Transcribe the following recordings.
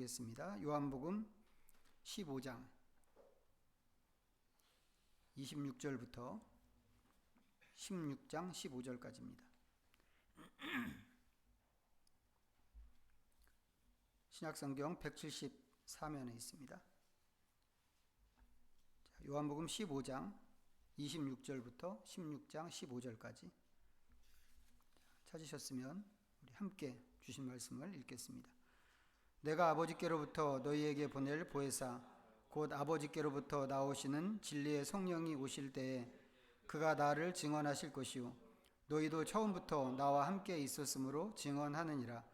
보겠습니다. 요한복음 15장 26절부터 16장 15절까지입니다. 신약성경 174면에 있습니다. 요한복음 15장 26절부터 16장 15절까지 찾으셨으면 우리 함께 주신 말씀을 읽겠습니다. 내가 아버지께로부터 너희에게 보낼 보혜사 곧 아버지께로부터 나오시는 진리의 성령이 오실 때에 그가 나를 증언하실 것이요 너희도 처음부터 나와 함께 있었으므로 증언하느니라.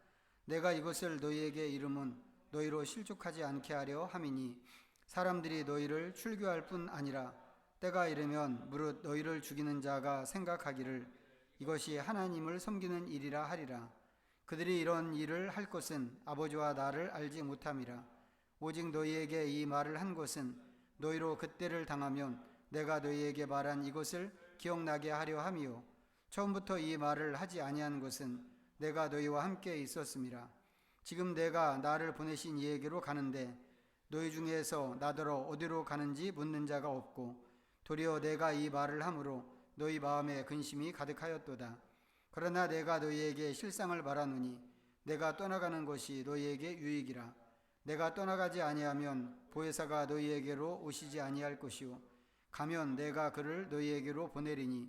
내가 이것을 너희에게 이름은 너희로 실족하지 않게 하려 함이니 사람들이 너희를 출교할 뿐 아니라 때가 이르면 무릇 너희를 죽이는 자가 생각하기를 이것이 하나님을 섬기는 일이라 하리라. 그들이 이런 일을 할 것은 아버지와 나를 알지 못함이라. 오직 너희에게 이 말을 한 것은 너희로 그때를 당하면 내가 너희에게 말한 이것을 기억나게 하려 함이요 처음부터 이 말을 하지 아니한 것은 내가 너희와 함께 있었음이라. 지금 내가 나를 보내신 이에게로 가는데 너희 중에서 나더러 어디로 가는지 묻는 자가 없고 도리어 내가 이 말을 함으로 너희 마음에 근심이 가득하였도다. 그러나 내가 너희에게 실상을 말하노니 내가 떠나가는 것이 너희에게 유익이라. 내가 떠나가지 아니하면 보혜사가 너희에게로 오시지 아니할 것이요 가면 내가 그를 너희에게로 보내리니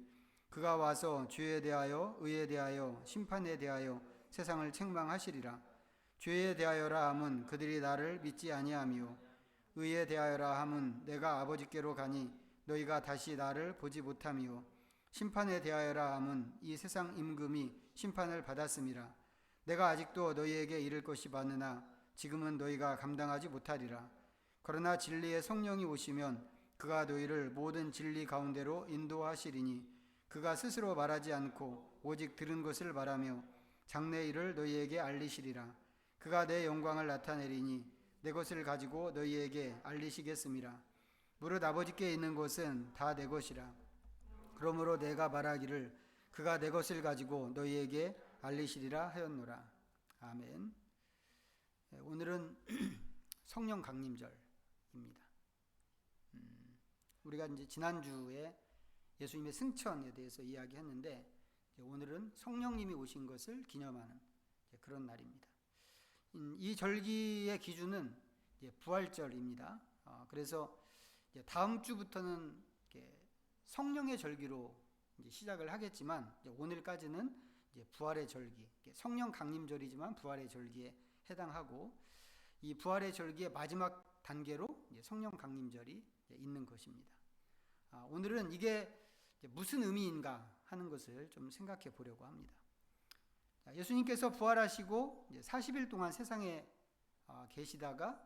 그가 와서 죄에 대하여 의에 대하여 심판에 대하여 세상을 책망하시리라. 죄에 대하여라 함은 그들이 나를 믿지 아니하며 의에 대하여라 함은 내가 아버지께로 가니 너희가 다시 나를 보지 못하며 심판에 대하여라 함은 이 세상 임금이 심판을 받았음이라. 내가 아직도 너희에게 이를 것이 많으나 지금은 너희가 감당하지 못하리라. 그러나 진리의 성령이 오시면 그가 너희를 모든 진리 가운데로 인도하시리니 그가 스스로 말하지 않고 오직 들은 것을 말하며 장래 일을 너희에게 알리시리라. 그가 내 영광을 나타내리니 내 것을 가지고 너희에게 알리시겠음이라. 무릇 아버지께 있는 것은 다 내 것이라. 그러므로 내가 말하기를 그가 내 것을 가지고 너희에게 알리시리라 하였노라. 아멘. 오늘은 성령 강림절입니다. 우리가 이제 지난주에 예수님의 승천에 대해서 이야기했는데 오늘은 성령님이 오신 것을 기념하는 그런 날입니다. 이 절기의 기준은 부활절입니다. 그래서 다음 주부터는 성령의 절기로 이제 시작을 하겠지만 오늘까지는 이제 부활의 절기, 성령 강림절이지만 부활의 절기에 해당하고 이 부활의 절기의 마지막 단계로 이제 성령 강림절이 있는 것입니다. 오늘은 이게 무슨 의미인가 하는 것을 좀 생각해 보려고 합니다. 예수님께서 부활하시고 40일 동안 세상에 계시다가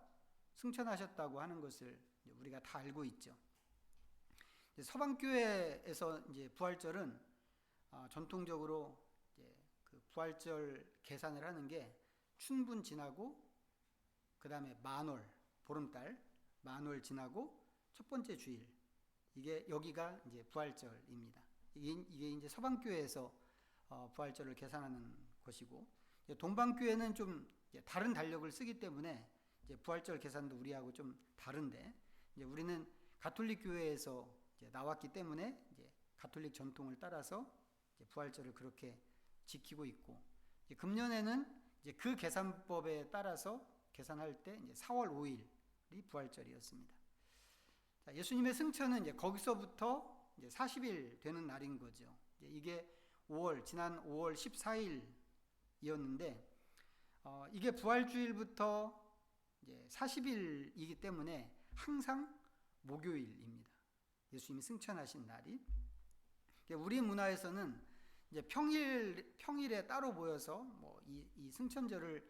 승천하셨다고 하는 것을 우리가 다 알고 있죠. 서방교회에서 이제 부활절은 전통적으로 이제 그 부활절 계산을 하는 게 춘분 지나고 그 다음에 만월, 보름달, 만월 지나고 첫 번째 주일, 이게 여기가 이제 부활절입니다. 이게 이제 서방교회에서 부활절을 계산하는 것이고, 동방교회는 좀 다른 달력을 쓰기 때문에 이제 부활절 계산도 우리하고 좀 다른데, 이제 우리는 가톨릭 교회에서 이제 나왔기 때문에 이제 가톨릭 전통을 따라서 이제 부활절을 그렇게 지키고 있고, 이제 금년에는 이제 그 계산법에 따라서 계산할 때 이제 4월 5일이 부활절이었습니다. 자, 예수님의 승천은 이제 거기서부터 이제 40일 되는 날인 거죠. 이게 지난 5월 14일이었는데, 이게 부활주일부터 이제 40일이기 때문에 항상 목요일입니다. 예수님이 승천하신 날이. 우리 문화에서는 이제 평일에 따로 모여서 뭐 이 승천절을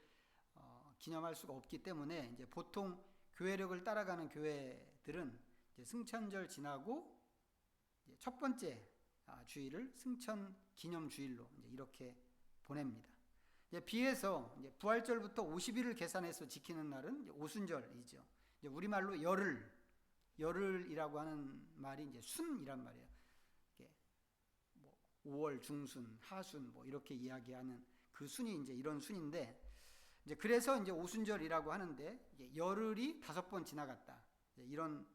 기념할 수가 없기 때문에 이제 보통 교회력을 따라가는 교회들은 이제 승천절 지나고 이제 첫 번째 주일을 승천 기념 주일로 이제 이렇게 보냅니다. 이제 비해서 이제 부활절부터 50일을 계산해서 지키는 날은 이제 오순절이죠. 이제 우리말로 열흘이라고 하는 말이 이제 순이란 말이에요. 뭐 5월 중순, 하순 뭐 이렇게 이야기하는 그 순이 이제 이런 순인데, 이제 그래서 이제 오순절이라고 하는데 열흘이 5번 지나갔다. 이런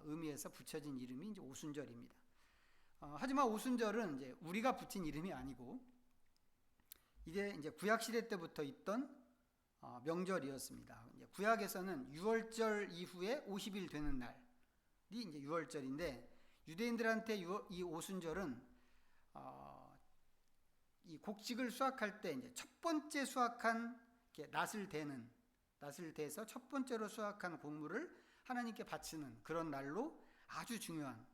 의미에서 붙여진 이름이 이제 오순절입니다. 하지만 오순절은 이제 우리가 붙인 이름이 아니고 이게 이제 구약 시대 때부터 있던 명절이었습니다. 이제 구약에서는 유월절 이후에 50일 되는 날이 이제 유월절인데 유대인들한테 이 오순절은 이 곡식을 수확할 때 이제 첫 번째 수확한 낫을 대서 첫 번째로 수확한 곡물을 하나님께 바치는 그런 날로 아주 중요한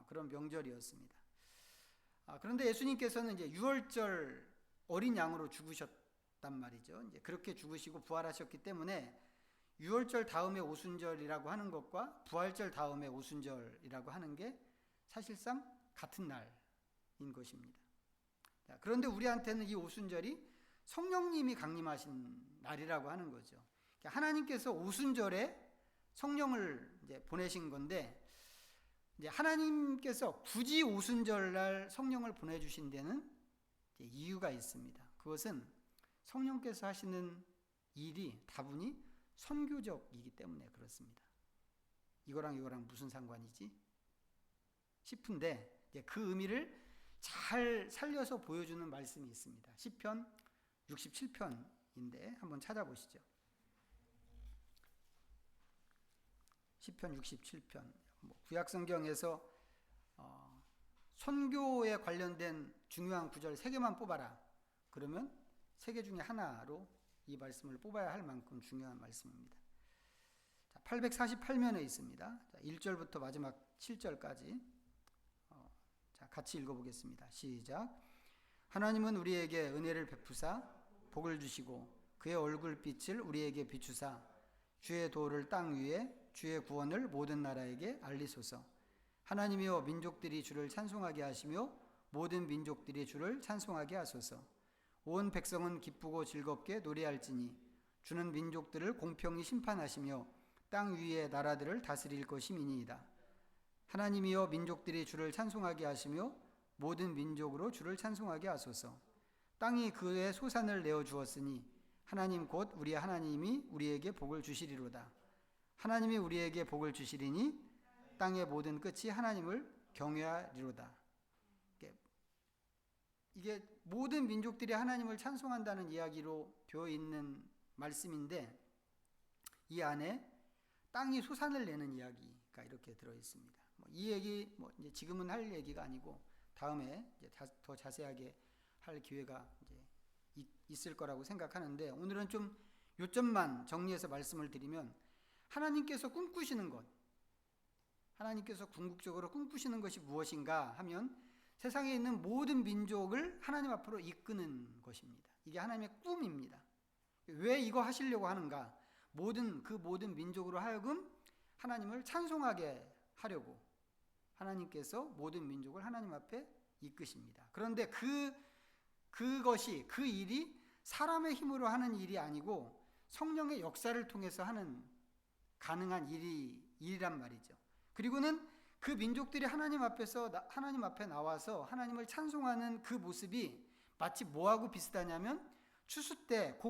그런 명절이었습니다. 그런데 예수님께서는 이제 유월절 어린 양으로 죽으셨단 말이죠. 이제 그렇게 죽으시고 부활하셨기 때문에 유월절 다음에 오순절이라고 하는 것과 부활절 다음에 오순절이라고 하는 게 사실상 같은 날인 것입니다. 그런데 우리한테는 이 오순절이 성령님이 강림하신 날이라고 하는 거죠. 하나님께서 오순절에 성령을 이제 보내신 건데 이제 하나님께서 굳이 오순절 날 성령을 보내주신 데는 이유가 있습니다. 그것은 성령께서 하시는 일이 다분히 선교적이기 때문에 그렇습니다. 이거랑 무슨 상관이지? 싶은데 그 의미를 잘 살려서 보여주는 말씀이 있습니다. 시편 67편인데 한번 찾아보시죠. 시편 67편. 구약 성경에서 선교에 관련된 중요한 구절 3개만 뽑아라. 그러면 3개 중에 하나로 이 말씀을 뽑아야 할 만큼 중요한 말씀입니다. 848면에 있습니다. 1절부터 마지막 7절까지 같이 읽어보겠습니다. 시작. 하나님은 우리에게 은혜를 베푸사 복을 주시고 그의 얼굴빛을 우리에게 비추사 주의 도를 땅 위에 주의 구원을 모든 나라에게 알리소서. 하나님이여 민족들이 주를 찬송하게 하시며 모든 민족들이 주를 찬송하게 하소서. 온 백성은 기쁘고 즐겁게 노래할지니 주는 민족들을 공평히 심판하시며 땅 위의 나라들을 다스릴 것임이니이다. 하나님이여 민족들이 주를 찬송하게 하시며 모든 민족으로 주를 찬송하게 하소서. 땅이 그의 소산을 내어 주었으니 하나님 곧 우리 하나님이 우리에게 복을 주시리로다. 하나님이 우리에게 복을 주시리니 땅의 모든 끝이 하나님을 경외하리로다. 이게 모든 민족들이 하나님을 찬송한다는 이야기로 되어 있는 말씀인데 이 안에 땅이 소산을 내는 이야기가 이렇게 들어 있습니다. 이 얘기 이제 지금은 할 얘기가 아니고 다음에 이제 더 자세하게 할 기회가 이제 있을 거라고 생각하는데 오늘은 좀 요점만 정리해서 말씀을 드리면 하나님께서 꿈꾸시는 것, 하나님께서 궁극적으로 꿈꾸시는 것이 무엇인가 하면 세상에 있는 모든 민족을 하나님 앞으로 이끄는 것입니다. 이게 하나님의 꿈입니다. 왜 이거 하시려고 하는가? 모든 민족으로 하여금 하나님을 찬송하게 하려고 하나님께서 모든 민족을 하나님 앞에 이끄십니다. 그런데 그것이 그 일이 사람의 힘으로 하는 일이 아니고 성령의 역사를 통해서 하는 가능한 일이란 말이죠. 그리고는 그 민족들이 하나님 앞에 나와서 하나님을 찬송하는 그 모습이 마치 뭐하고 비슷하냐면 추수 때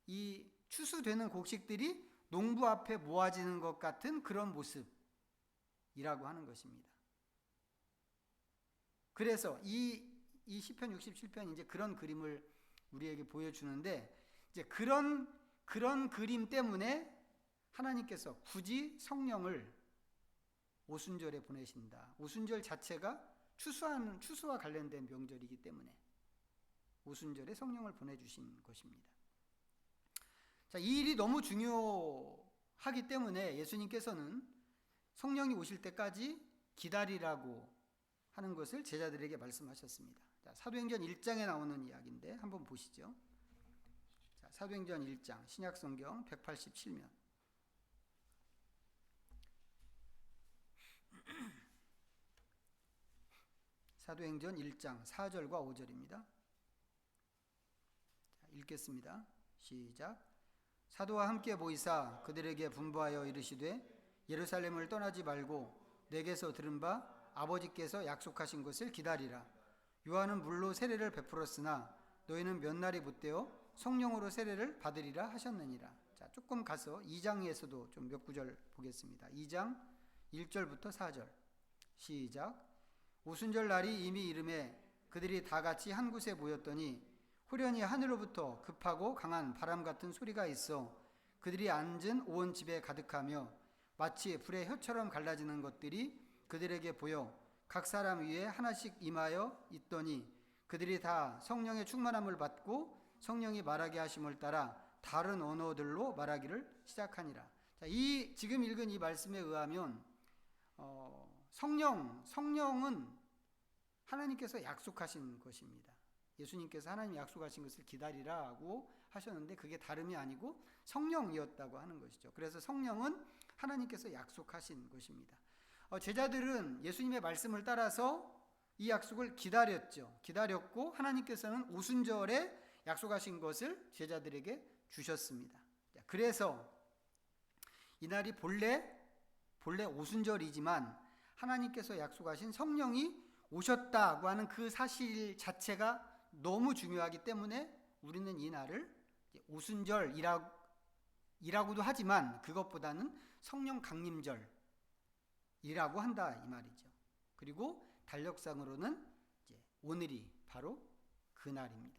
이 추수되는 곡식들이 농부 앞에 모아지는 것 같은 그런 모습이라고 하는 것입니다. 그래서 이 시편 67편이 이제 그런 그림을 우리에게 보여주는데 이제 그런 그림 때문에 하나님께서 굳이 성령을 오순절에 보내신다. 오순절 자체가 추수와 관련된 명절이기 때문에 오순절에 성령을 보내주신 것입니다. 자, 이 일이 너무 중요하기 때문에 예수님께서는 성령이 오실 때까지 기다리라고 하는 것을 제자들에게 말씀하셨습니다. 자, 사도행전 1장에 나오는 이야기인데 한번 보시죠. 자, 사도행전 1장 신약성경 187면 사도행전 1장 4절과 5절입니다. 자, 읽겠습니다. 시작. 사도와 함께 모이사 그들에게 분부하여 이르시되 예루살렘을 떠나지 말고 내게서 들은 바 아버지께서 약속하신 것을 기다리라. 요한은 물로 세례를 베풀었으나 너희는 몇 날이 못되어 성령으로 세례를 받으리라 하셨느니라. 자, 조금 가서 2장에서도 좀 몇 구절 보겠습니다. 2장 1절부터 4절 시작. 오순절 날이 이미 이름에 그들이 다 같이 한 곳에 모였더니 후련히 하늘로부터 급하고 강한 바람 같은 소리가 있어 그들이 앉은 온 집에 가득하며 마치 불의 혀처럼 갈라지는 것들이 그들에게 보여 각 사람 위에 하나씩 임하여 있더니 그들이 다 성령의 충만함을 받고 성령이 말하게 하심을 따라 다른 언어들로 말하기를 시작하니라. 자, 이 지금 읽은 이 말씀에 의하면 성령은 하나님께서 약속하신 것입니다. 예수님께서 하나님 약속하신 것을 기다리라고 하셨는데 그게 다름이 아니고 성령이었다고 하는 것이죠. 그래서 성령은 하나님께서 약속하신 것입니다. 제자들은 예수님의 말씀을 따라서 이 약속을 기다렸고 하나님께서는 오순절에 약속하신 것을 제자들에게 주셨습니다. 그래서 이날이 본래 오순절이지만 하나님께서 약속하신 성령이 오셨다고 하는 그 사실 자체가 너무 중요하기 때문에 우리는 이 날을 오순절이라고도 하지만 그것보다는 성령 강림절이라고 한다 이 말이죠. 그리고 달력상으로는 이제 오늘이 바로 그 날입니다.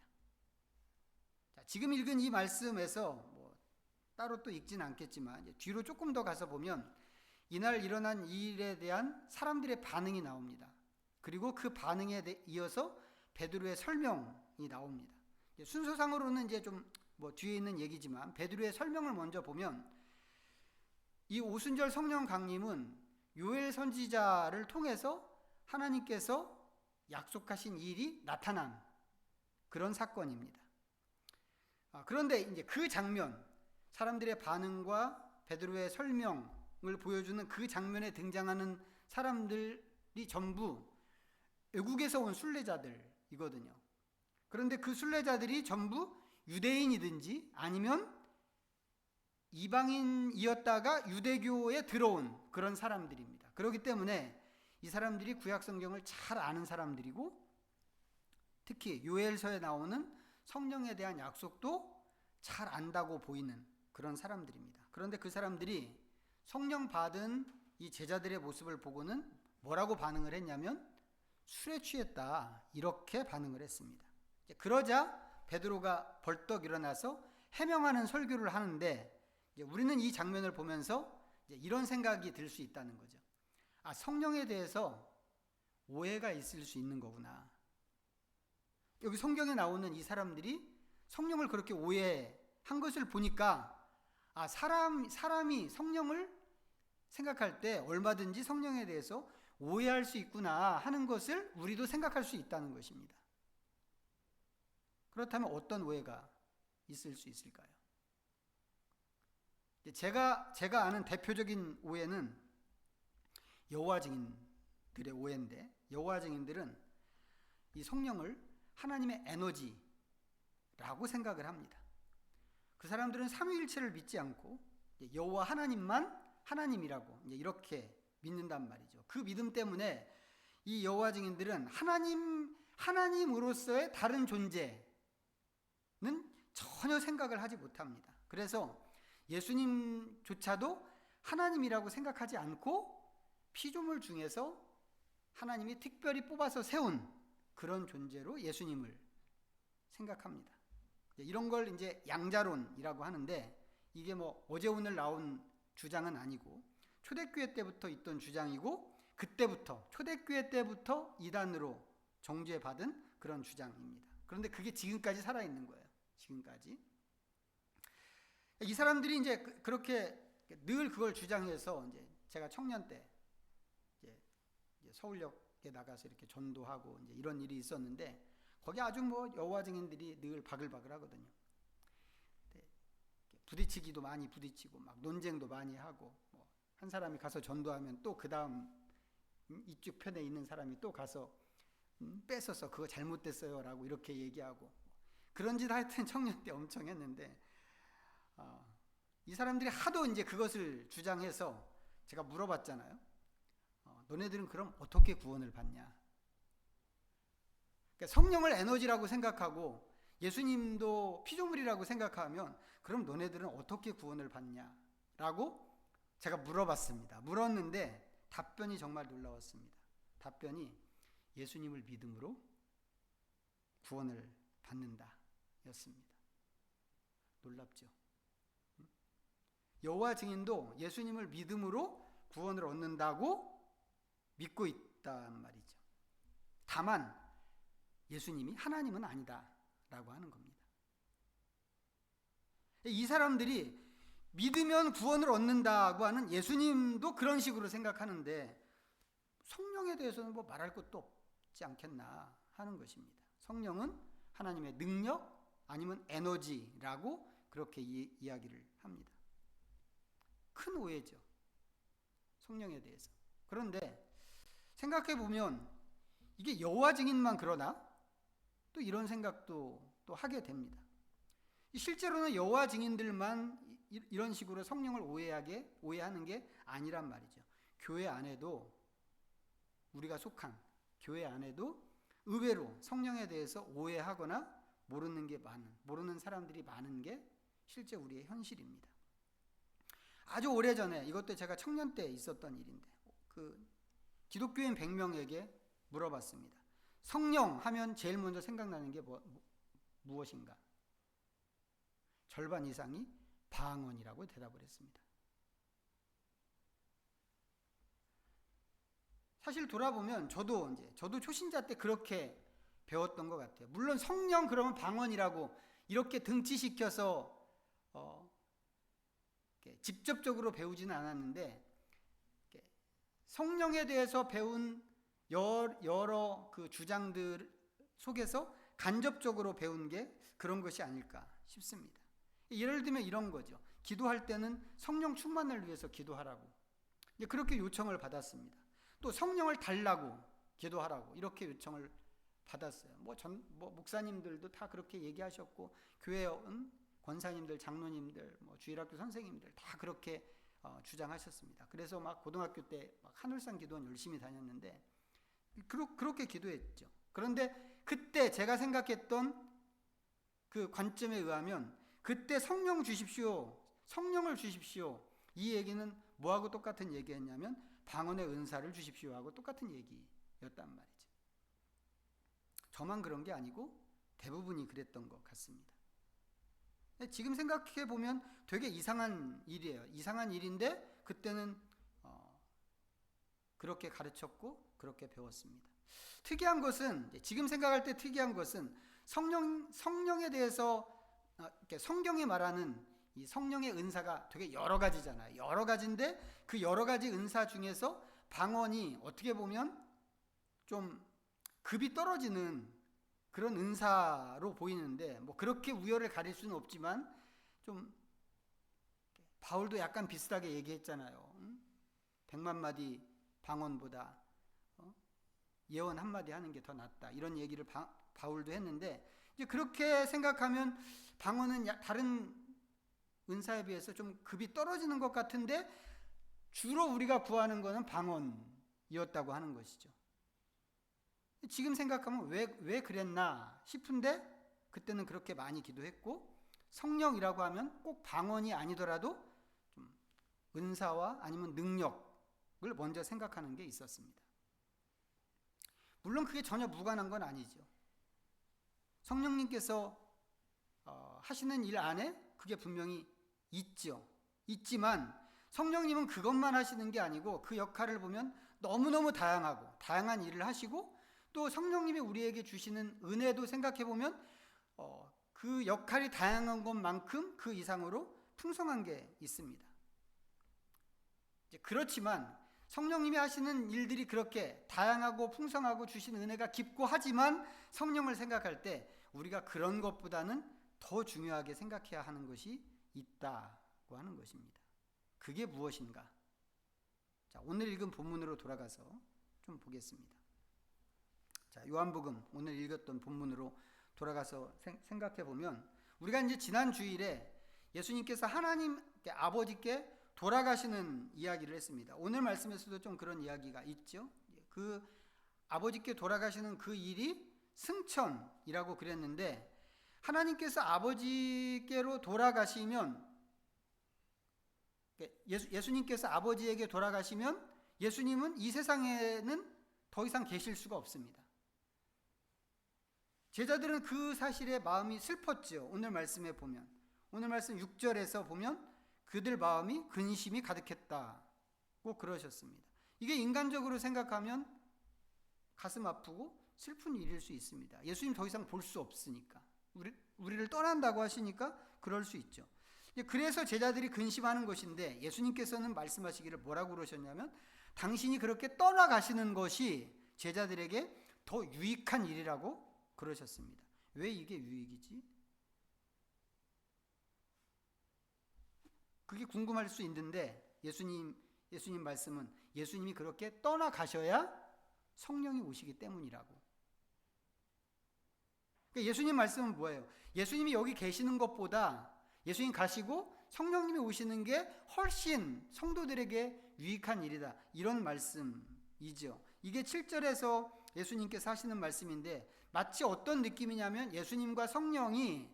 자, 지금 읽은 이 말씀에서 뭐 따로 또 읽지는 않겠지만 뒤로 조금 더 가서 보면 이날 일어난 이 일에 대한 사람들의 반응이 나옵니다. 그리고 그 반응에 이어서 베드로의 설명이 나옵니다. 순서상으로는 이제 좀 뭐 뒤에 있는 얘기지만 베드로의 설명을 먼저 보면 이 오순절 성령 강림은 요엘 선지자를 통해서 하나님께서 약속하신 일이 나타난 그런 사건입니다. 그런데 이제 그 장면, 사람들의 반응과 베드로의 설명을 보여주는 그 장면에 등장하는 사람들이 전부 외국에서 온 순례자들이거든요. 그런데 그 순례자들이 전부 유대인이든지 아니면 이방인이었다가 유대교에 들어온 그런 사람들입니다. 그렇기 때문에 이 사람들이 구약 성경을 잘 아는 사람들이고 특히 요엘서에 나오는 성령에 대한 약속도 잘 안다고 보이는 그런 사람들입니다. 그런데 그 사람들이 성령 받은 이 제자들의 모습을 보고는 뭐라고 반응을 했냐면 술에 취했다 이렇게 반응을 했습니다. 그러자 베드로가 벌떡 일어나서 해명하는 설교를 하는데 우리는 이 장면을 보면서 이런 생각이 들 수 있다는 거죠. 성령에 대해서 오해가 있을 수 있는 거구나. 여기 성경에 나오는 이 사람들이 성령을 그렇게 오해한 것을 보니까 사람이 성령을 생각할 때 얼마든지 성령에 대해서 오해할 수 있구나 하는 것을 우리도 생각할 수 있다는 것입니다. 그렇다면 어떤 오해가 있을 수 있을까요? 제가 아는 대표적인 오해는 여호와 증인들의 오해인데 여호와 증인들은 이 성령을 하나님의 에너지라고 생각을 합니다. 그 사람들은 삼위일체를 믿지 않고 여호와 하나님만 하나님이라고 이렇게 믿는단 말이죠. 그 믿음 때문에 이 여호와 증인들은 하나님으로서의 다른 존재는 전혀 생각을 하지 못합니다. 그래서 예수님조차도 하나님이라고 생각하지 않고 피조물 중에서 하나님이 특별히 뽑아서 세운 그런 존재로 예수님을 생각합니다. 이런 걸 이제 양자론이라고 하는데 이게 뭐 어제 오늘 나온 주장은 아니고 초대교회 때부터 있던 주장이고 그때부터 초대교회 때부터 이단으로 정죄받은 그런 주장입니다. 그런데 그게 지금까지 살아있는 거예요. 지금까지. 이 사람들이 이제 그렇게 늘 그걸 주장해서 이제 제가 청년 때 이제 서울역에 나가서 이렇게 전도하고 이제 이런 일이 있었는데 거기 아주 뭐 여호와 증인들이 늘 바글바글 하거든요. 부딪히기도 많이 부딪히고 막 논쟁도 많이 하고 뭐 한 사람이 가서 전도하면 또 그 다음 이쪽 편에 있는 사람이 또 가서 뺏어서 그거 잘못됐어요라고 이렇게 얘기하고 그런 짓 하여튼 청년 때 엄청 했는데 이 사람들이 하도 이제 그것을 주장해서 제가 물어봤잖아요. 너네들은 그럼 어떻게 구원을 받냐? 그러니까 성령을 에너지라고 생각하고 예수님도 피조물이라고 생각하면 그럼 너네들은 어떻게 구원을 받냐라고 제가 물어봤습니다. 물었는데 답변이 정말 놀라웠습니다. 답변이 예수님을 믿음으로 구원을 받는다 였습니다. 놀랍죠? 여호와 증인도 예수님을 믿음으로 구원을 얻는다고 믿고 있단 말이죠. 다만 예수님이 하나님은 아니다라고 하는 겁니다. 이 사람들이 믿으면 구원을 얻는다고 하는 예수님도 그런 식으로 생각하는데 성령에 대해서는 뭐 말할 것도 없지 않겠나 하는 것입니다. 성령은 하나님의 능력 아니면 에너지라고 그렇게 이야기를 합니다. 큰 오해죠. 성령에 대해서. 그런데 생각해 보면 이게 여호와 증인만 그러나? 또 이런 생각도 또 하게 됩니다. 실제로는 여호와 증인들만 이런 식으로 성령을 오해하는 게 아니란 말이죠. 교회 안에도 우리가 속한 교회 안에도 의외로 성령에 대해서 오해하거나 모르는 사람들이 많은 게 실제 우리의 현실입니다. 아주 오래전에 이것도 제가 청년 때 있었던 일인데 기독교인 100명에게 물어봤습니다. 성령 하면 제일 먼저 생각나는 게 무엇인가? 절반 이상이 방언이라고 대답을 했습니다. 사실 돌아보면 저도 초신자 때 그렇게 배웠던 것 같아요. 물론 성령 그러면 방언이라고 이렇게 등치시켜서 직접적으로 배우지는 않았는데 성령에 대해서 배운 여러 그 주장들 속에서 간접적으로 배운 게 그런 것이 아닐까 싶습니다. 예를 들면 이런 거죠. 기도할 때는 성령 충만을 위해서 기도하라고 그렇게 요청을 받았습니다. 또 성령을 달라고 기도하라고 이렇게 요청을 받았어요. 목사님들도 다 그렇게 얘기하셨고 교회 권사님들, 장로님들, 주일학교 선생님들 다 그렇게 주장하셨습니다. 그래서 고등학교 때 하늘산 기도원 열심히 다녔는데 그렇게 기도했죠. 그런데 그때 제가 생각했던 그 관점에 의하면 그때 성령을 주십시오 이 얘기는 뭐하고 똑같은 얘기였냐면 방언의 은사를 주십시오 하고 똑같은 얘기였단 말이죠. 저만 그런 게 아니고 대부분이 그랬던 것 같습니다. 지금 생각해 보면 되게 이상한 일이에요. 이상한 일인데 그때는 그렇게 가르쳤고 그렇게 배웠습니다. 특이한 것은 지금 생각할 때 특이한 것은 성령에 대해서 성경이 말하는 이 성령의 은사가 되게 여러 가지잖아요. 여러 가지인데 그 여러 가지 은사 중에서 방언이 어떻게 보면 좀 급이 떨어지는 그런 은사로 보이는데 그렇게 우열을 가릴 수는 없지만 좀 바울도 약간 비슷하게 얘기했잖아요. 100만 마디 방언보다 예언 한마디 하는 게 더 낫다. 이런 얘기를 바울도 했는데 이제 그렇게 생각하면 방언은 다른 은사에 비해서 좀 급이 떨어지는 것 같은데 주로 우리가 구하는 것은 방언이었다고 하는 것이죠. 지금 생각하면 왜 그랬나 싶은데 그때는 그렇게 많이 기도했고 성령이라고 하면 꼭 방언이 아니더라도 좀 은사와 아니면 능력을 먼저 생각하는 게 있었습니다. 물론 그게 전혀 무관한 건 아니죠. 성령님께서 하시는 일 안에 그게 분명히 있지만 성령님은 그것만 하시는 게 아니고 그 역할을 보면 너무너무 다양한 일을 하시고 또 성령님이 우리에게 주시는 은혜도 생각해 보면 그 역할이 다양한 것만큼 그 이상으로 풍성한 게 있습니다. 그렇지만 성령님이 하시는 일들이 그렇게 다양하고 풍성하고 주신 은혜가 깊고 하지만 성령을 생각할 때 우리가 그런 것보다는 더 중요하게 생각해야 하는 것이 있다고 하는 것입니다. 그게 무엇인가? 자, 오늘 읽은 본문으로 돌아가서 좀 보겠습니다. 자, 요한복음 오늘 읽었던 본문으로 돌아가서 생각해 보면 우리가 이제 지난 주일에 예수님께서 하나님 아버지께 돌아가시는 이야기를 했습니다. 오늘 말씀에서도 좀 그런 이야기가 있죠. 그 아버지께 돌아가시는 그 일이 승천이라고 그랬는데 하나님께서 아버지께로 돌아가시면, 예수님께서 아버지에게 돌아가시면 예수님은 이 세상에는 더 이상 계실 수가 없습니다. 제자들은 그 사실에 마음이 슬펐죠. 오늘 말씀에 보면, 오늘 말씀 6절에서 보면 그들 마음이 근심이 가득했다고 그러셨습니다. 이게 인간적으로 생각하면 가슴 아프고 슬픈 일일 수 있습니다. 예수님 더 이상 볼 수 없으니까, 우리를 떠난다고 하시니까 그럴 수 있죠. 그래서 제자들이 근심하는 것인데, 예수님께서는 말씀하시기를 뭐라고 그러셨냐면, 당신이 그렇게 떠나가시는 것이 제자들에게 더 유익한 일이라고 그러셨습니다. 왜 이게 유익이지? 그게 궁금할 수 있는데, 예수님 말씀은 예수님이 그렇게 떠나가셔야 성령이 오시기 때문이라고. 그러니까 예수님 말씀은 뭐예요? 예수님이 여기 계시는 것보다 예수님 가시고 성령님이 오시는 게 훨씬 성도들에게 유익한 일이다, 이런 말씀이죠. 이게 7절에서 예수님께서 하시는 말씀인데, 마치 어떤 느낌이냐면 예수님과 성령이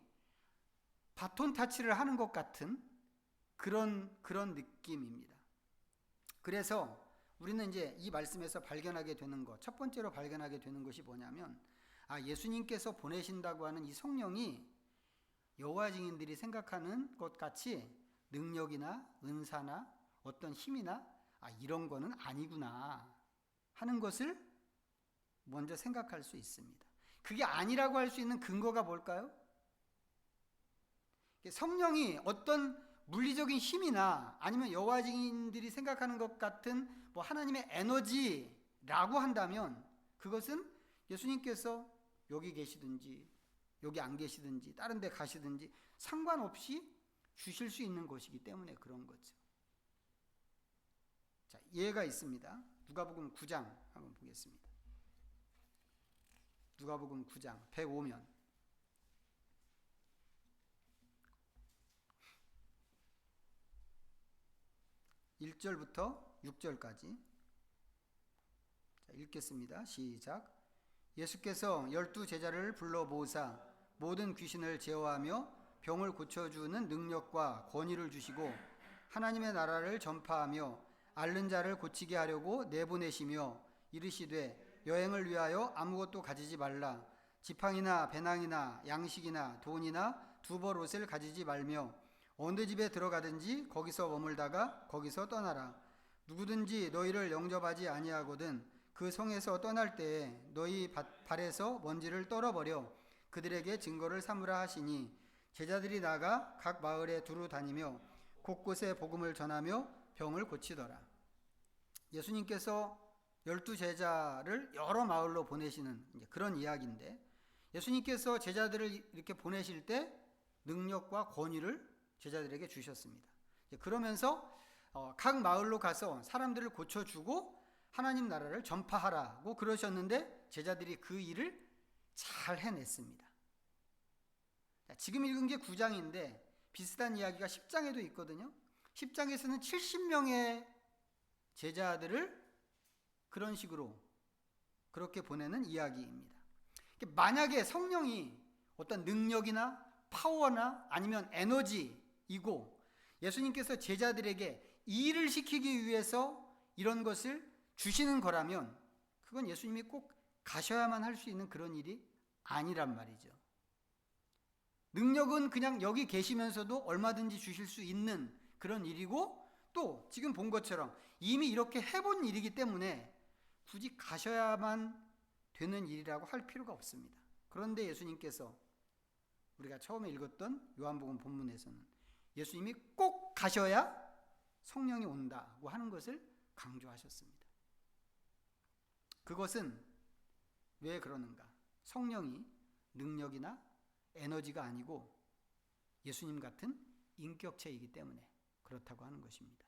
바톤 타치를 하는 것 같은 그런 느낌입니다. 그래서 우리는 이제 이 말씀에서 발견하게 되는 것, 첫 번째로 발견하게 되는 것이 뭐냐면, 예수님께서 보내신다고 하는 이 성령이 여호와 증인들이 생각하는 것 같이 능력이나 은사나 어떤 힘이나 이런 거는 아니구나 하는 것을 먼저 생각할 수 있습니다. 그게 아니라고 할 수 있는 근거가 뭘까요? 성령이 어떤 물리적인 힘이나 아니면 여호와 증인들이 생각하는 것 같은 뭐 하나님의 에너지라고 한다면, 그것은 예수님께서 여기 계시든지 여기 안 계시든지 다른 데 가시든지 상관없이 주실 수 있는 것이기 때문에 그런 거죠. 자, 예가 있습니다. 누가복음 9장 한번 보겠습니다. 누가복음 9장 105면 1절부터 6절까지 읽겠습니다. 시작. 예수께서 12 제자를 불러 모으사 모든 귀신을 제어하며 병을 고쳐주는 능력과 권위를 주시고 하나님의 나라를 전파하며 앓는 자를 고치게 하려고 내보내시며 이르시되 여행을 위하여 아무것도 가지지 말라. 지팡이나 배낭이나 양식이나 돈이나 두벌 옷을 가지지 말며 어느 집에 들어가든지 거기서 머물다가 거기서 떠나라. 누구든지 너희를 영접하지 아니하거든 그 성에서 떠날 때에 너희 발에서 먼지를 떨어버려 그들에게 증거를 삼으라 하시니, 제자들이 나가 각 마을에 두루 다니며 곳곳에 복음을 전하며 병을 고치더라. 예수님께서 12 제자를 여러 마을로 보내시는 그런 이야기인데, 예수님께서 제자들을 이렇게 보내실 때 능력과 권위를 제자들에게 주셨습니다. 그러면서 각 마을로 가서 사람들을 고쳐주고 하나님 나라를 전파하라고 그러셨는데, 제자들이 그 일을 잘 해냈습니다. 지금 읽은 게 9장인데 비슷한 이야기가 10장에도 있거든요. 10장에서는 70명의 제자들을 그런 식으로 그렇게 보내는 이야기입니다. 만약에 성령이 어떤 능력이나 파워나 아니면 에너지이고 예수님께서 제자들에게 일을 시키기 위해서 이런 것을 주시는 거라면, 그건 예수님이 꼭 가셔야만 할 수 있는 그런 일이 아니란 말이죠. 능력은 그냥 여기 계시면서도 얼마든지 주실 수 있는 그런 일이고, 또 지금 본 것처럼 이미 이렇게 해본 일이기 때문에 굳이 가셔야만 되는 일이라고 할 필요가 없습니다. 그런데 예수님께서 우리가 처음에 읽었던 요한복음 본문에서는 예수님이 꼭 가셔야 성령이 온다고 하는 것을 강조하셨습니다. 그것은 왜 그러는가? 성령이 능력이나 에너지가 아니고 예수님 같은 인격체이기 때문에 그렇다고 하는 것입니다.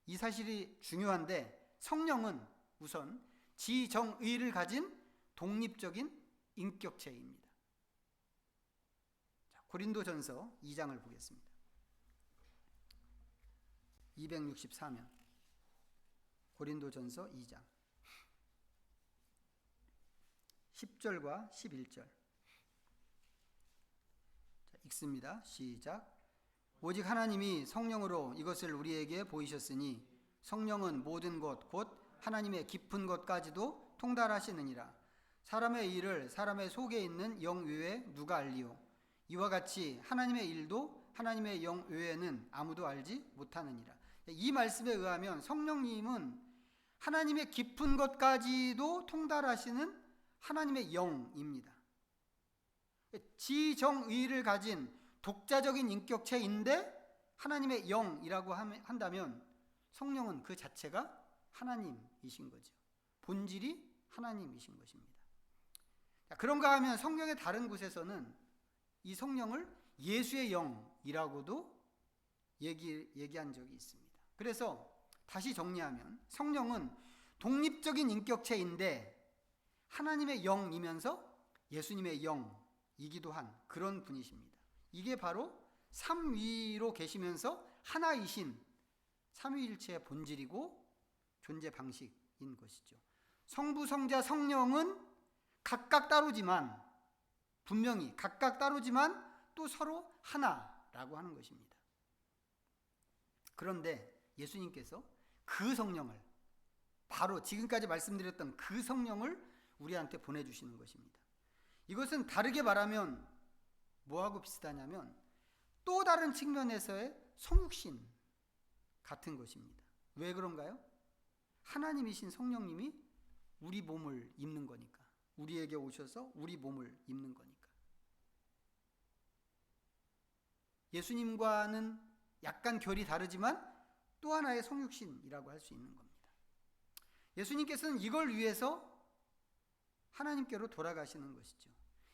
이 사실이 중요한데, 성령은 우선 지정의를 가진 독립적인 인격체입니다. 자, 고린도전서 2장을 보겠습니다. 264면 고린도전서 2장 10절과 11절. 읽습니다. 시작. 오직 하나님이 성령으로 이것을 우리에게 보이셨으니 성령은 모든 것 곧 하나님의 깊은 것까지도 통달하시느니라. 사람의 일을 사람의 속에 있는 영 외에 누가 알리요? 이와 같이 하나님의 일도 하나님의 영 외에는 아무도 알지 못하느니라. 이 말씀에 의하면 성령님은 하나님의 깊은 것까지도 통달하시는 하나님의 영입니다. 지정의를 가진 독자적인 인격체인데 하나님의 영이라고 한다면 성령은 그 자체가 하나님이신 거죠. 본질이 하나님이신 것입니다. 그런가 하면 성경의 다른 곳에서는 이 성령을 예수의 영이라고도 얘기한 적이 있습니다. 그래서 다시 정리하면 성령은 독립적인 인격체인데 하나님의 영이면서 예수님의 영이기도 한 그런 분이십니다. 이게 바로 삼위로 계시면서 하나이신 삼위일체의 본질이고 존재 방식인 것이죠. 성부, 성자, 성령은 각각 따로지만 분명히 각각 따로지만 또 서로 하나라고 하는 것입니다. 그런데 예수님께서 그 성령을 바로 지금까지 말씀드렸던 그 성령을 우리한테 보내주시는 것입니다. 이것은 다르게 말하면 뭐하고 비슷하냐면 또 다른 측면에서의 성육신 같은 것입니다. 왜 그런가요? 하나님이신 성령님이 우리 몸을 입는 거니까. 우리에게 오셔서 우리 몸을 입는 거니까. 예수님과는 약간 결이 다르지만 또 하나의 성육신이라고 할 수 있는 겁니다. 예수님께서는 이걸 위해서 하나님께로 돌아가시는 것이죠.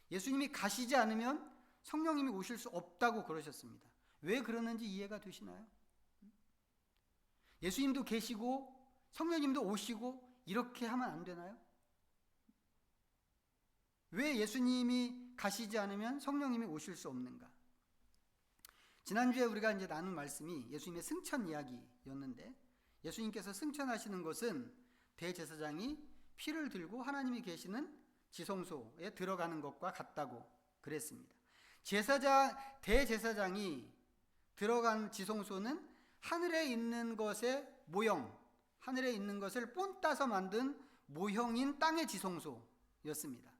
예수님이 가시지 않으면 성령님이 오실 수 없다고 그러셨습니다. 왜 그러는지 이해가 되시나요? 예수님도 계시고 성령님도 오시고 이렇게 하면 안 되나요? 왜 예수님이 가시지 않으면 성령님이 오실 수 없는가? 지난주에 우리가 이제 나눈 말씀이 예수님의 승천 이야기였는데 예수님께서 승천하시는 것은 대제사장이 피를 들고 하나님이 계시는 지성소에 들어가는 것과 같다고 그랬습니다. 대제사장이 들어간 지성소는 하늘에 있는 것의 모형, 하늘에 있는 것을 본 따서 만든 모형인 땅의 지성소였습니다.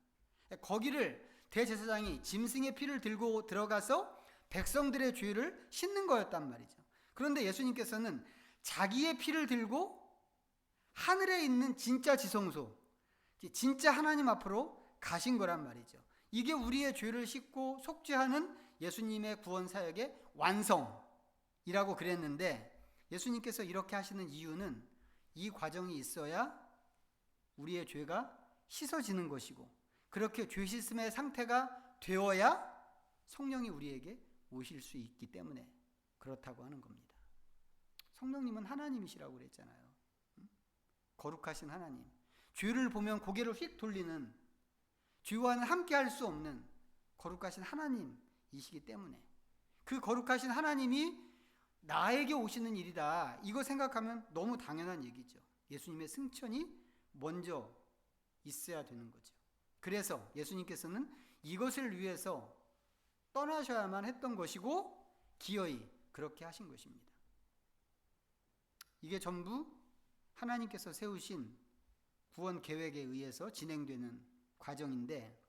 거기를 대제사장이 짐승의 피를 들고 들어가서 백성들의 죄를 씻는 거였단 말이죠. 그런데 예수님께서는 자기의 피를 들고 하늘에 있는 진짜 지성소, 진짜 하나님 앞으로 가신 거란 말이죠. 이게 우리의 죄를 씻고 속죄하는 예수님의 구원 사역의 완성이라고 그랬는데 예수님께서 이렇게 하시는 이유는 이 과정이 있어야 우리의 죄가 씻어지는 것이고 그렇게 죄 씻음의 상태가 되어야 성령이 우리에게 오실 수 있기 때문에 그렇다고 하는 겁니다. 성령님은 하나님이시라고 그랬잖아요. 거룩하신 하나님. 죄를 보면 고개를 휙 돌리는, 죄와는 함께 할 수 없는 거룩하신 하나님이시기 때문에 그 거룩하신 하나님이 나에게 오시는 일이다. 이거 생각하면 너무 당연한 얘기죠. 예수님의 승천이 먼저 있어야 되는 거죠. 그래서 예수님께서는 이것을 위해서 떠나셔야만 했던 것이고 기어이 그렇게 하신 것입니다. 이게 전부 하나님께서 세우신 구원 계획에 의해서 진행되는 과정인데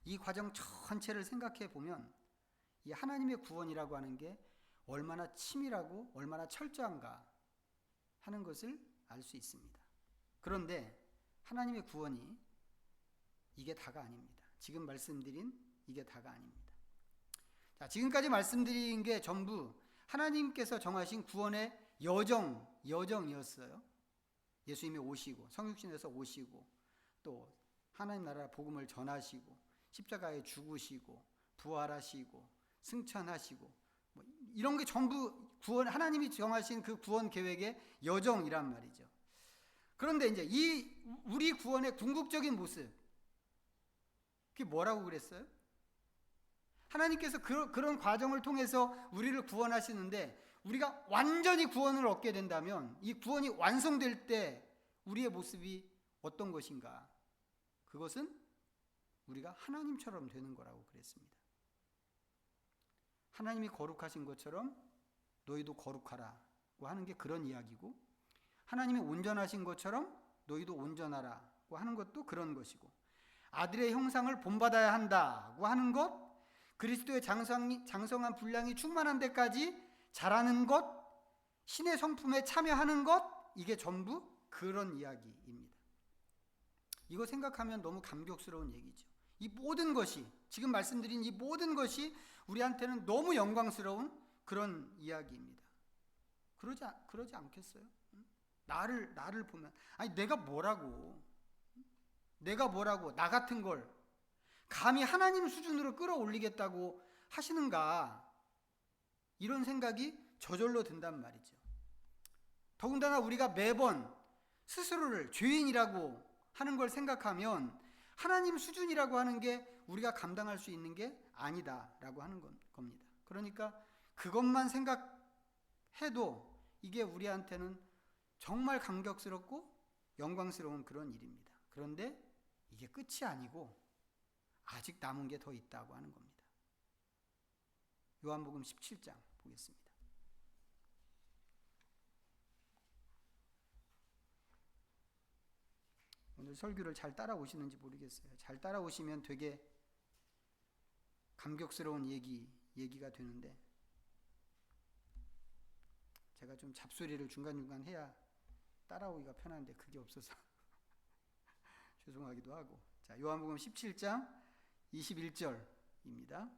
이 과정 전체를 생각해 보면 이 하나님의 구원이라고 하는 게 얼마나 치밀하고 얼마나 철저한가 하는 것을 알 수 있습니다. 그런데 하나님의 구원이 이게 다가 아닙니다. 지금 말씀드린 이게 다가 아닙니다. 자, 지금까지 말씀드린 게 전부 하나님께서 정하신 구원의 여정이었어요. 예수님이 오시고 성육신에서 오시고 또 하나님 나라 복음을 전하시고 십자가에 죽으시고 부활하시고 승천하시고 뭐 이런 게 전부 구원 하나님이 정하신 그 구원 계획의 여정이란 말이죠. 그런데 이제 이 우리 구원의 궁극적인 모습 그게 뭐라고 그랬어요? 하나님께서 그런 과정을 통해서 우리를 구원하시는데 우리가 완전히 구원을 얻게 된다면 이 구원이 완성될 때 우리의 모습이 어떤 것인가? 그것은 우리가 하나님처럼 되는 거라고 그랬습니다. 하나님이 거룩하신 것처럼 너희도 거룩하라고 하는 게 그런 이야기고, 하나님이 온전하신 것처럼 너희도 온전하라고 하는 것도 그런 것이고, 아들의 형상을 본받아야 한다고 하는 것, 그리스도의 장성한 분량이 충만한 데까지 자라는 것, 신의 성품에 참여하는 것, 이게 전부 그런 이야기입니다. 이거 생각하면 너무 감격스러운 얘기죠. 이 모든 것이, 지금 말씀드린 이 모든 것이 우리한테는 너무 영광스러운 그런 이야기입니다. 그러지 않겠어요? 나를 보면, 아니 내가 뭐라고 나 같은 걸 감히 하나님 수준으로 끌어올리겠다고 하시는가, 이런 생각이 저절로 든단 말이죠. 더군다나 우리가 매번 스스로를 죄인이라고 하는 걸 생각하면 하나님 수준이라고 하는 게 우리가 감당할 수 있는 게 아니다라고 하는 겁니다. 그러니까 그것만 생각해도 이게 우리한테는 정말 감격스럽고 영광스러운 그런 일입니다. 그런데 이게 끝이 아니고 아직 남은 게 더 있다고 하는 겁니다. 요한복음 17장 보겠습니다. 오늘 설교를 잘 따라오시는지 모르겠어요. 잘 따라오시면 되게 감격스러운 얘기가 되는데, 제가 좀 잡소리를 중간중간 해야 따라오기가 편한데 그게 없어서 죄송하기도 하고. 자, 요한복음 17장 21절입니다.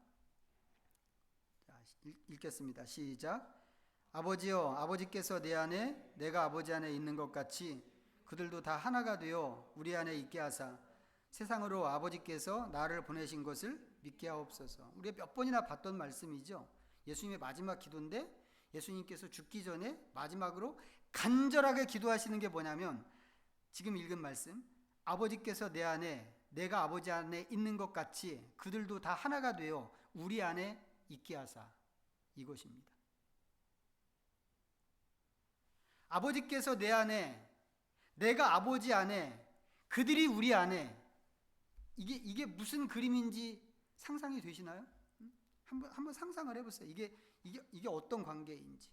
자, 읽겠습니다. 시작. 아버지여, 아버지께서 내 안에 내가 아버지 안에 있는 것 같이 그들도 다 하나가 되어 우리 안에 있게 하사 세상으로 아버지께서 나를 보내신 것을 믿게 하옵소서. 우리가 몇 번이나 봤던 말씀이죠. 예수님의 마지막 기도인데, 예수님께서 죽기 전에 마지막으로 간절하게 기도하시는 게 뭐냐면 지금 읽은 말씀, 아버지께서 내 안에 내가 아버지 안에 있는 것 같이 그들도 다 하나가 되어 우리 안에 있게 하사, 이것입니다. 아버지께서 내 안에, 내가 아버지 안에, 그들이 우리 안에, 이게 무슨 그림인지 상상이 되시나요? 한번 상상을 해보세요. 이게 어떤 관계인지.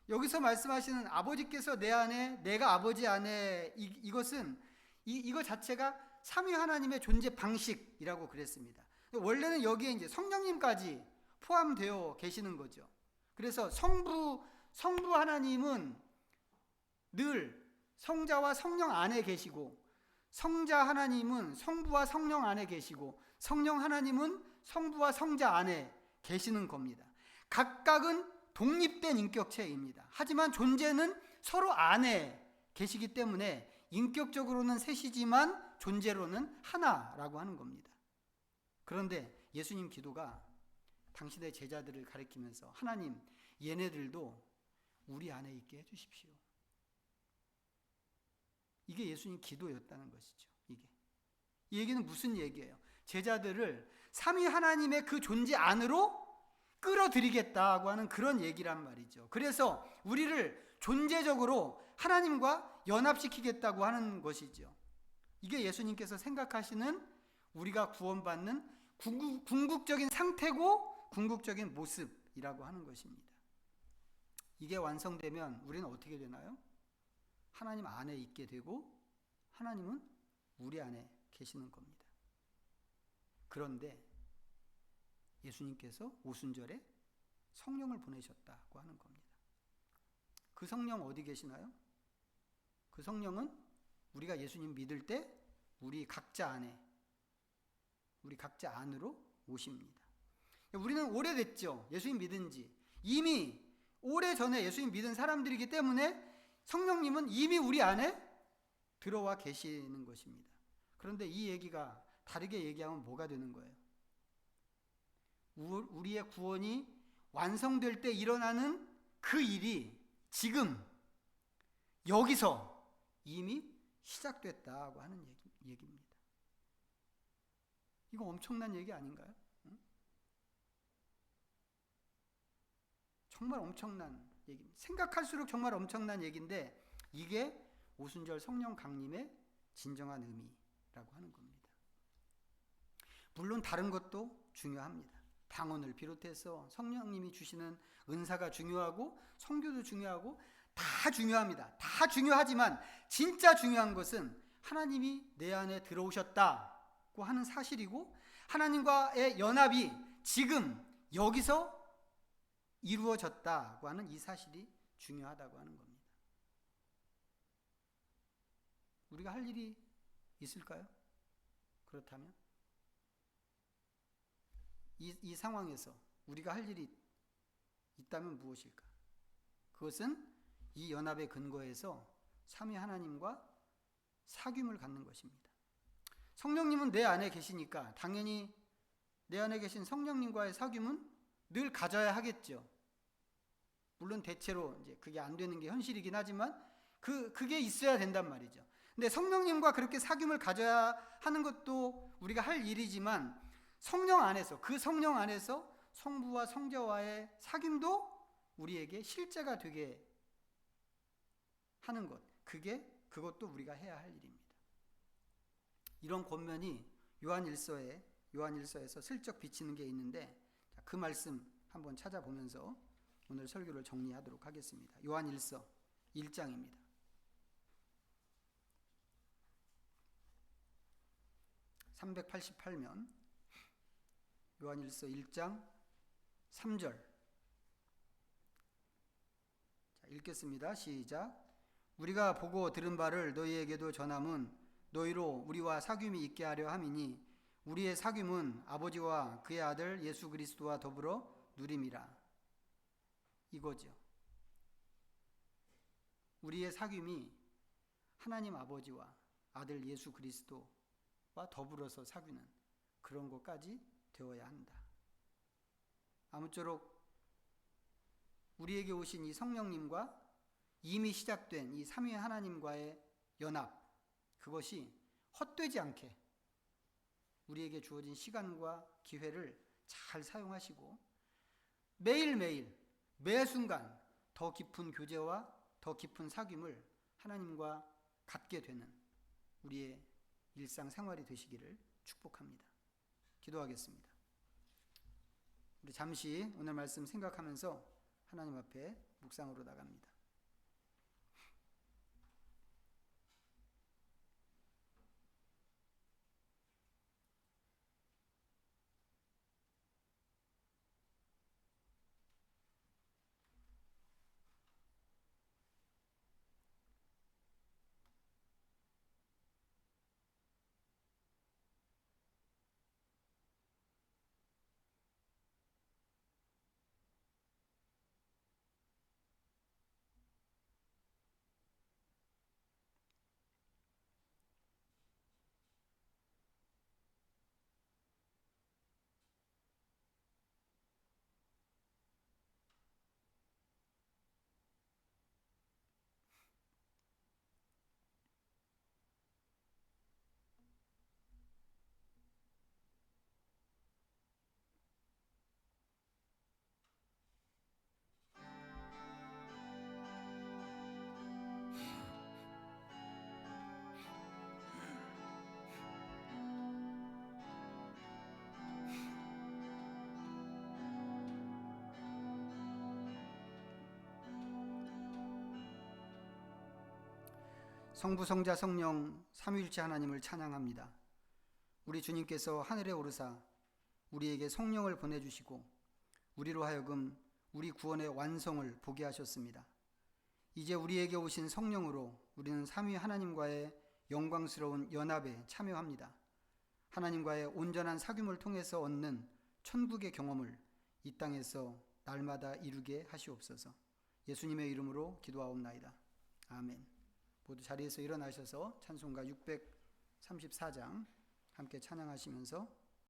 여기서 말씀하시는 아버지께서 내 안에, 내가 아버지 안에, 이것은 이거 자체가 삼위 하나님의 존재 방식이라고 그랬습니다. 원래는 여기에 이제 성령님까지 포함되어 계시는 거죠. 그래서 성부 하나님은 늘 성자와 성령 안에 계시고, 성자 하나님은 성부와 성령 안에 계시고, 성령 하나님은 성부와 성자 안에 계시는 겁니다. 각각은 독립된 인격체입니다. 하지만 존재는 서로 안에 계시기 때문에 인격적으로는 셋이지만 존재로는 하나라고 하는 겁니다. 그런데 예수님 기도가 당신의 제자들을 가리키면서, 하나님, 얘네들도 우리 안에 있게 해주십시오. 이게 예수님 기도였다는 것이죠. 이 얘기는 무슨 얘기예요? 제자들을 삼위 하나님의 그 존재 안으로 끌어들이겠다고 하는 그런 얘기란 말이죠. 그래서 우리를 존재적으로 하나님과 연합시키겠다고 하는 것이죠. 이게 예수님께서 생각하시는 우리가 구원받는 궁극적인 상태고 궁극적인 모습이라고 하는 것입니다. 이게 완성되면 우리는 어떻게 되나요? 하나님 안에 있게 되고 하나님은 우리 안에 계시는 겁니다. 그런데 예수님께서 오순절에 성령을 보내셨다고 하는 겁니다. 그 성령 어디 계시나요? 그 성령은 우리가 예수님 믿을 때 우리 각자 안으로 오십니다. 우리는 오래됐죠. 예수님 믿은 지. 이미 오래전에 예수님 믿은 사람들이기 때문에 성령님은 이미 우리 안에 들어와 계시는 것입니다. 그런데 이 얘기가 다르게 얘기하면 뭐가 되는 거예요? 우리의 구원이 완성될 때 일어나는 그 일이 지금 여기서 이미 시작됐다고 하는 얘기입니다. 이거 엄청난 얘기 아닌가요? 응? 정말 엄청난 얘기입니다. 생각할수록 정말 엄청난 얘기인데 이게 오순절 성령 강림의 진정한 의미라고 하는 겁니다. 물론 다른 것도 중요합니다. 방언을 비롯해서 성령님이 주시는 은사가 중요하고 성교도 중요하고 다 중요합니다. 다 중요하지만 진짜 중요한 것은 하나님이 내 안에 들어오셨다고 하는 사실이고 하나님과의 연합이 지금 여기서 이루어졌다고 하는 이 사실이 중요하다고 하는 겁니다. 우리가 할 일이 있을까요? 그렇다면 이 상황에서 우리가 할 일이 있다면 무엇일까? 그것은 이 연합의 근거에서 삼위 하나님과 사귐을 갖는 것입니다. 성령님은 내 안에 계시니까 당연히 내 안에 계신 성령님과의 사귐은 늘 가져야 하겠죠. 물론 대체로 이제 그게 안 되는 게 현실이긴 하지만 그게 있어야 된단 말이죠. 근데 성령님과 그렇게 사귐을 가져야 하는 것도 우리가 할 일이지만 성령 안에서 그 성령 안에서 성부와 성자와의 사귐도 우리에게 실제가 되게 하는 것, 그것도 우리가 해야 할 일입니다. 이런 권면이 요한일서에서 슬쩍 비치는 게 있는데 그 말씀 한번 찾아보면서 오늘 설교를 정리하도록 하겠습니다. 요한일서 1장입니다. 388면 요한일서 1장 3절 읽겠습니다. 시작. 우리가 보고 들은 바를 너희에게도 전함은 너희로 우리와 사귐이 있게 하려 함이니 우리의 사귐은 아버지와 그의 아들 예수 그리스도와 더불어 누림이라. 이거죠. 우리의 사귐이 하나님 아버지와 아들 예수 그리스도와 더불어서 사귀는 그런 것까지 되어야 한다. 아무쪼록 우리에게 오신 이 성령님과 이미 시작된 이 삼위 하나님과의 연합, 그것이 헛되지 않게 우리에게 주어진 시간과 기회를 잘 사용하시고 매일매일 매 순간 더 깊은 교제와 더 깊은 사귐을 하나님과 갖게 되는 우리의 일상생활이 되시기를 축복합니다. 기도하겠습니다. 우리 잠시 오늘 말씀 생각하면서 하나님 앞에 묵상으로 나갑니다. 성부, 성자, 성령 삼위일체 하나님을 찬양합니다. 우리 주님께서 하늘에 오르사 우리에게 성령을 보내주시고 우리로 하여금 우리 구원의 완성을 보게 하셨습니다. 이제 우리에게 오신 성령으로 우리는 삼위 하나님과의 영광스러운 연합에 참여합니다. 하나님과의 온전한 사귐을 통해서 얻는 천국의 경험을 이 땅에서 날마다 이루게 하시옵소서. 예수님의 이름으로 기도하옵나이다. 아멘. 모두 자리에서 일어나셔서 찬송가 634장 함께 찬양하시면서